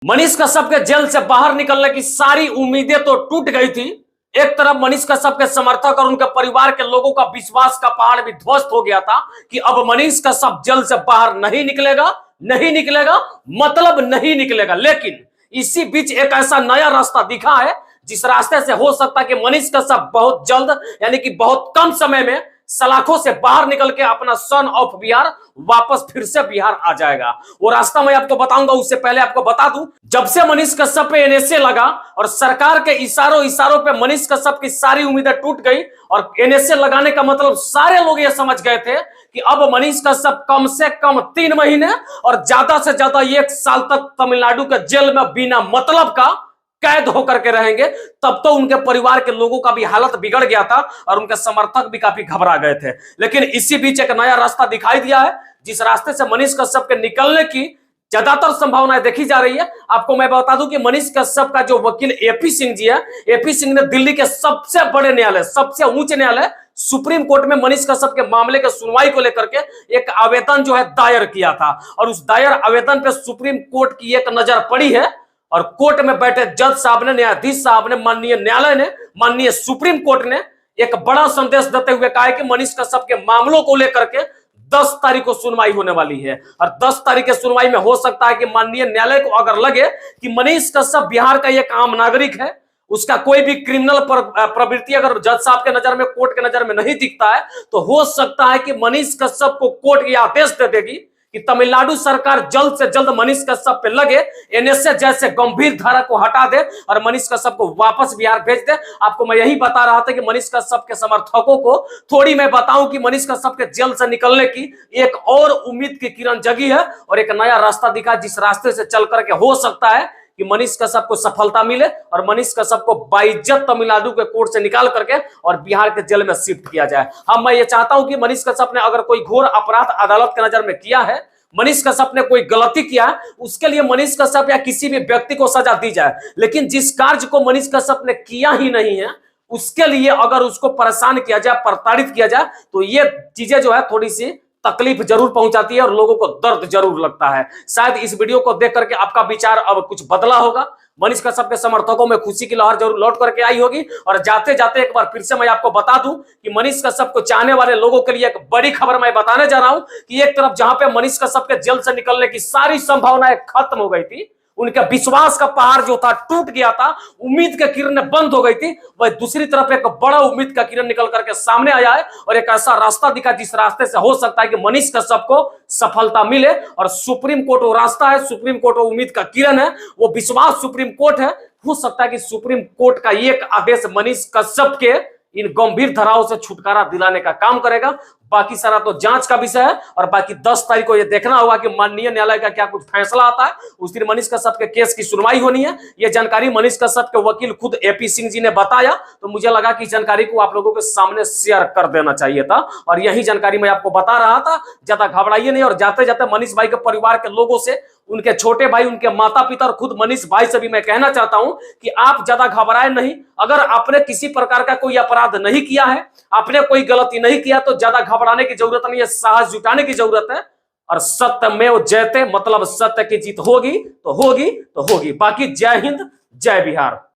मनीष कश्यप के जेल से बाहर निकलने की सारी उम्मीदें तो टूट गई थी। एक तरफ मनीष कश्यप के समर्थक और उनके परिवार के लोगों का विश्वास का पहाड़ भी ध्वस्त हो गया था कि अब मनीष कश्यप जेल से बाहर नहीं निकलेगा, नहीं निकलेगा, मतलब नहीं निकलेगा। लेकिन इसी बीच एक ऐसा नया रास्ता दिखा है जिस रास्ते से हो सकता है कि मनीष कश्यप बहुत जल्द यानी कि बहुत कम समय में सलाखों से बाहर निकल के अपना सन ऑफ बिहार वापस फिर से बिहार आ जाएगा। वो रास्ता मैं आपको बताऊंगा। उससे पहले आपको बता दूं, जब से मनीष कश्यप पे एनएसए लगा और सरकार के इशारों पे मनीष कश्यप की सारी उम्मीदें टूट गई और एनएसए लगाने का मतलब सारे लोग ये समझ गए थे कि अब मनीष कश्यप कम से कम 3 महीने और ज्यादा से ज्यादा 1 साल तक तमिलनाडु के जेल में बिना मतलब का कैद होकर के रहेंगे। तब तो उनके परिवार के लोगों का भी हालत बिगड़ गया था और उनके समर्थक भी काफी घबरा गए थे। लेकिन इसी बीच एक नया रास्ता दिखाई दिया है जिस रास्ते से मनीष कश्यप के निकलने की ज्यादातर संभावनाएं देखी जा रही है। आपको मैं बता दूं कि मनीष कश्यप का जो वकील एपी सिंह जी है, एपी सिंह ने दिल्ली के सबसे बड़े न्यायालय, सबसे उच्च न्यायालय सुप्रीम कोर्ट में मनीष कश्यप के मामले के सुनवाई को लेकर के एक आवेदन जो है दायर किया था और उस दायर आवेदन पे सुप्रीम कोर्ट की एक नजर पड़ी है और कोर्ट में बैठे जज साहब ने, न्यायाधीश साहब ने, माननीय न्यायालय ने, माननीय सुप्रीम कोर्ट ने एक बड़ा संदेश देते हुए कहा है कि मनीष कश्यप के मामलों को लेकर के 10 तारीख को सुनवाई होने वाली है और 10 तारीख के सुनवाई में हो सकता है कि माननीय न्यायालय को अगर लगे कि मनीष कश्यप बिहार का एक आम नागरिक है, उसका कोई भी क्रिमिनल प्रवृत्ति अगर जज साहब के नजर में, कोर्ट के नजर में नहीं दिखता है, तो हो सकता है कि मनीष कश्यप को कोर्ट ये आदेश दे देगी कि तमिलनाडु सरकार जल्द से जल्द मनीष कश्यप पे लगे, एनएसए जैसे गंभीर धारा को हटा दे और मनीष कश्यप को वापस बिहार भेज दे। आपको मैं यही बता रहा था कि मनीष कश्यप के समर्थकों को थोड़ी मैं बताऊं कि मनीष कश्यप के जेल से निकलने की एक और उम्मीद की किरण जगी है और एक नया रास्ता दिखा जिस रास्ते से चल करके हो सकता है कि मनीष कश्यप को सफलता मिले और मनीष कश्यप को बाइज्जत तमिलनाडु के कोर्ट से निकाल करके और बिहार के जेल में शिफ्ट किया जाए। हाँ, मैं ये चाहता हूं कि मनीष कश्यप ने अगर कोई घोर अपराध अदालत के नजर में किया है, मनीष कश्यप ने कोई गलती किया है, उसके लिए मनीष कश्यप या किसी भी व्यक्ति को सजा दी जाए। लेकिन जिस कार्य को मनीष कश्यप ने किया ही नहीं है उसके लिए अगर उसको परेशान किया जाए, प्रताड़ित किया जाए, तो ये चीजें जो है थोड़ी सी तकलीफ जरूर पहुंचाती है और लोगों को दर्द जरूर लगता है। शायद इस वीडियो को देख करके आपका विचार अब कुछ बदला होगा। मनीष कश्यप के समर्थकों में खुशी की लहर जरूर लौट करके आई होगी। और जाते जाते एक बार फिर से मैं आपको बता दूं कि मनीष कश्यप को चाहने वाले लोगों के लिए एक बड़ी खबर मैं बताने जा रहा हूं कि एक तरफ जहां पे मनीष कश्यप के जेल से निकलने की सारी संभावनाएं खत्म हो गई थी, उनके विश्वास का पहाड़ जो था टूट गया था, उम्मीद की किरणें बंद हो गई थी, वह दूसरी तरफ एक बड़ा उम्मीद का किरण निकल करके सामने आया है और एक ऐसा रास्ता दिखा जिस रास्ते से हो सकता है कि मनीष कश्यप को सफलता मिले। और सुप्रीम कोर्ट वो रास्ता है, सुप्रीम कोर्ट वो उम्मीद का किरण है, वो विश्वास सुप्रीम कोर्ट है। हो सकता है कि सुप्रीम कोर्ट का एक आदेश मनीष कश्यप के इन गंभीर धाराओं से छुटकारा दिलाने का काम करेगा। बाकी सारा तो जांच का विषय है और बाकी 10 तारीख को यह देखना होगा कि माननीय न्यायालय का क्या कुछ फैसला आता है। उस दिन मनीष कश्यप के केस की सुनवाई होनी है। यह जानकारी मनीष कश्यप के वकील खुद एपी सिंह जी ने बताया, तो मुझे लगा कि जानकारी को आप लोगों के सामने शेयर कर देना चाहिए था और यही जानकारी मैं आपको बता रहा था। ज्यादा घबराइए नहीं और जाते जाते मनीष भाई के परिवार के लोगों से, उनके छोटे भाई, उनके माता पिता और खुद मनीष भाई से भी मैं कहना चाहता हूं कि आप ज्यादा घबराए नहीं। अगर आपने किसी प्रकार का कोई अपराध नहीं किया है, आपने कोई गलती नहीं किया, तो ज्यादा घबराने की जरूरत नहीं है, साहस जुटाने की जरूरत है। और सत्यमेव जयते, मतलब सत्य की जीत होगी तो होगी तो होगी। बाकी जय हिंद, जय बिहार।